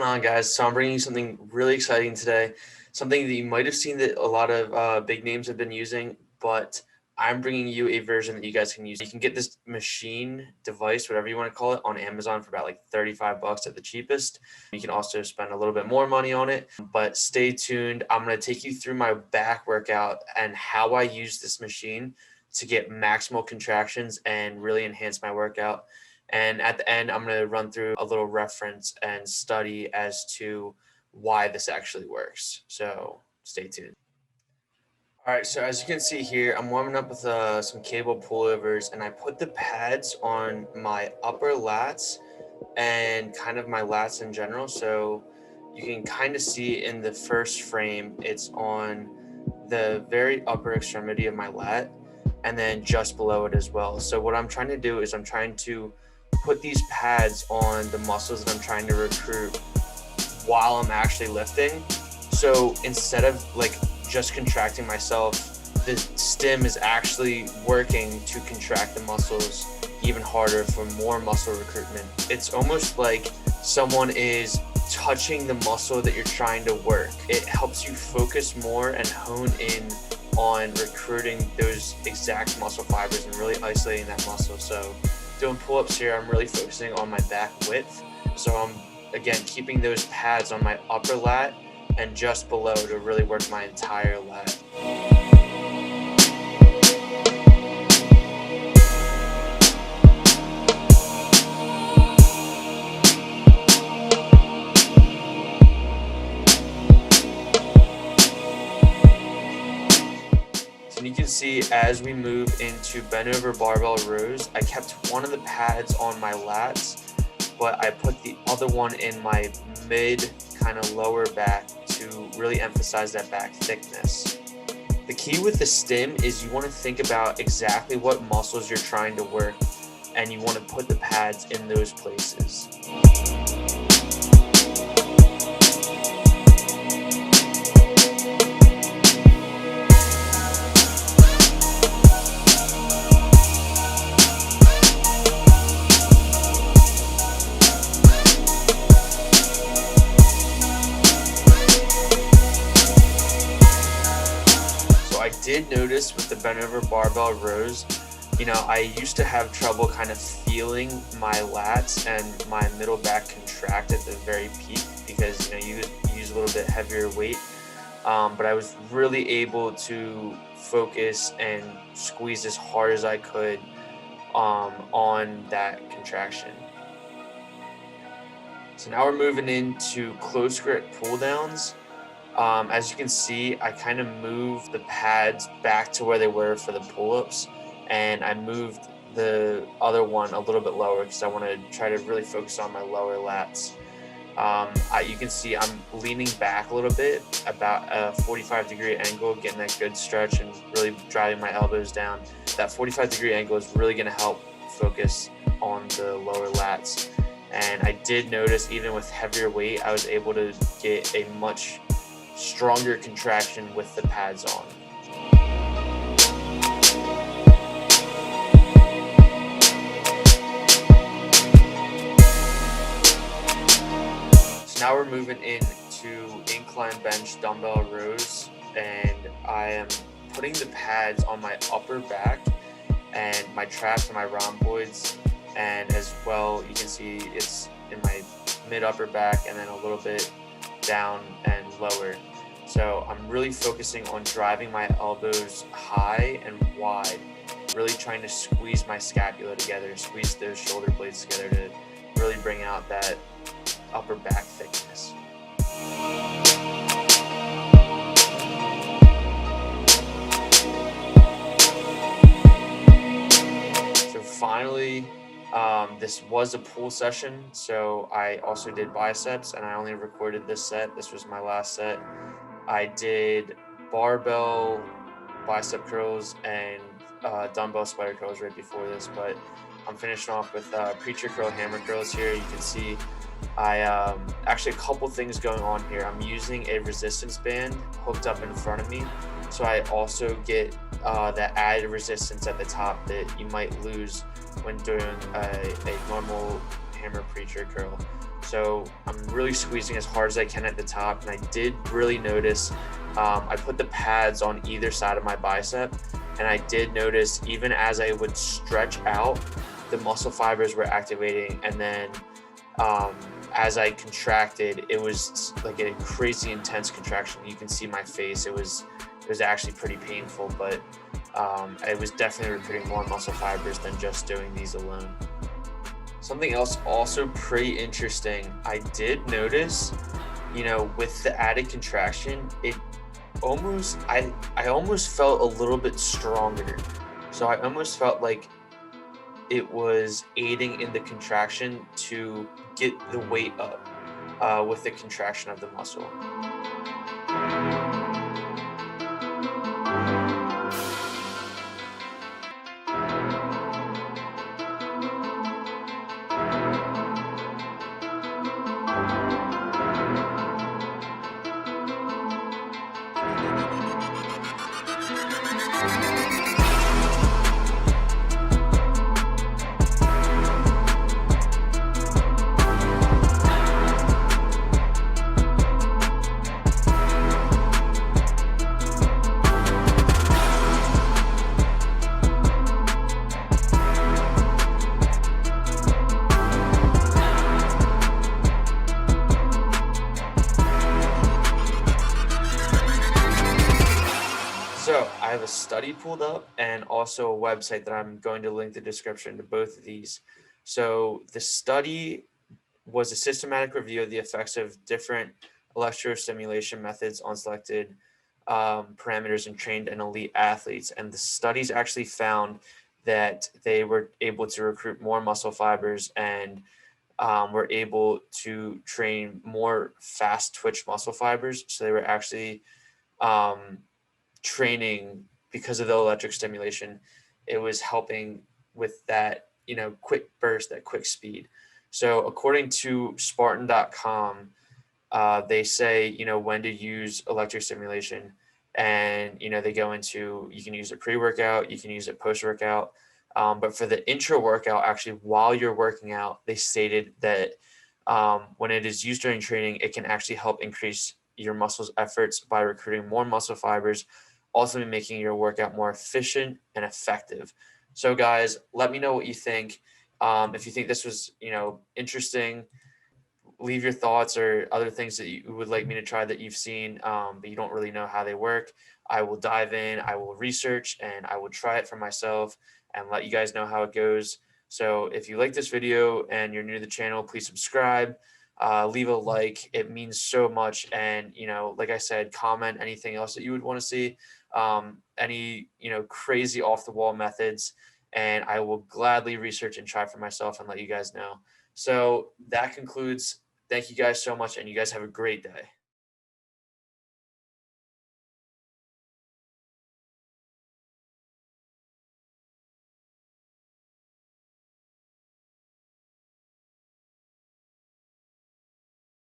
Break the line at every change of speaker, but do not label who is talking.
on, guys? So I'm bringing you something really exciting today, something that you might have seen that a lot of big names have been using, but I'm bringing you a version that you guys can use. You can get this machine, device, whatever you want to call it, on Amazon for about like 35 bucks at the cheapest. You can also spend a little bit more money on it, but stay tuned. I'm going to take you through my back workout and how I use this machine to get maximal contractions and really enhance my workout. And at the end, I'm going to run through a little reference and study as to why this actually works. So stay tuned. All right, so as you can see here, I'm warming up with some cable pullovers, and I put the pads on my upper lats and kind of my lats in general. So you can kind of see in the first frame, it's on the very upper extremity of my lat and then just below it as well. So what I'm trying to do is I'm trying to put these pads on the muscles that I'm trying to recruit while I'm actually lifting. So instead of like just contracting myself, the stim is actually working to contract the muscles even harder for more muscle recruitment. It's almost like someone is touching the muscle that you're trying to work. It helps you focus more and hone in on recruiting those exact muscle fibers and really isolating that muscle. So doing pull-ups here, I'm really focusing on my back width. So I'm, again, keeping those pads on my upper lat and just below to really work my entire lat. So you can see as we move into bent over barbell rows, I kept one of the pads on my lats, but I put the other one in my mid kind of lower back to really emphasize that back thickness. The key with the stim is you want to think about exactly what muscles you're trying to work, and you want to put the pads in those places. I did notice with the bent over barbell rows, I used to have trouble kind of feeling my lats and my middle back contract at the very peak because, you use a little bit heavier weight. But I was really able to focus and squeeze as hard as I could on that contraction. So now we're moving into close grip pull downs. As you can see, I kind of moved the pads back to where they were for the pull-ups, and I moved the other one a little bit lower because I want to try to really focus on my lower lats. You can see I'm leaning back a little bit, about a 45-degree angle, getting that good stretch and really driving my elbows down. That 45-degree angle is really going to help focus on the lower lats. And I did notice even with heavier weight, I was able to get a much stronger contraction with the pads on. So now we're moving into incline bench dumbbell rows, and I am putting the pads on my upper back and my traps and my rhomboids, and as well you can see it's in my mid upper back and then a little bit down and lower. So I'm really focusing on driving my elbows high and wide, really trying to squeeze my scapula together, squeeze those shoulder blades together to really bring out that upper back thickness. So finally, this was a pull session, so I also did biceps, and I only recorded this set. This was my last set. I did barbell bicep curls and dumbbell spider curls right before this, but I'm finishing off with preacher curl hammer curls here. You can see I actually a couple things going on here. I'm using a resistance band hooked up in front of me, so I also get that added resistance at the top that you might lose when doing a normal hammer preacher curl. So I'm really squeezing as hard as I can at the top. And I did really notice, I put the pads on either side of my bicep. And I did notice even as I would stretch out, the muscle fibers were activating. And then as I contracted, it was like a crazy intense contraction. You can see my face. It was actually pretty painful, but I was definitely recruiting more muscle fibers than just doing these alone. Something else also pretty interesting, I did notice, with the added contraction, it almost, I almost felt a little bit stronger. So I almost felt like it was aiding in the contraction to get the weight up with the contraction of the muscle. So I have a study pulled up and also a website that I'm going to link the description to both of these. So the study was a systematic review of the effects of different electrostimulation methods on selected parameters in trained and elite athletes. And the studies actually found that they were able to recruit more muscle fibers and were able to train more fast twitch muscle fibers. So they were actually training because of the electric stimulation. It was helping with that, quick burst, that quick speed. So according to Spartan.com, they say, when to use electric stimulation. And, they go into, you can use it pre-workout, you can use it post-workout. But for the intra workout, actually, while you're working out, they stated that when it is used during training, it can actually help increase your muscles efforts by recruiting more muscle fibers, ultimately making your workout more efficient and effective. So guys, let me know what you think. If you think this was, interesting, leave your thoughts or other things that you would like me to try that you've seen, but you don't really know how they work. I will dive in, I will research, and I will try it for myself and let you guys know how it goes. So if you like this video and you're new to the channel, please subscribe, leave a like. It means so much. And, like I said, comment anything else that you would want to see, any, crazy off the wall methods, and I will gladly research and try for myself and let you guys know. So that concludes. Thank you guys so much, and you guys have a great day.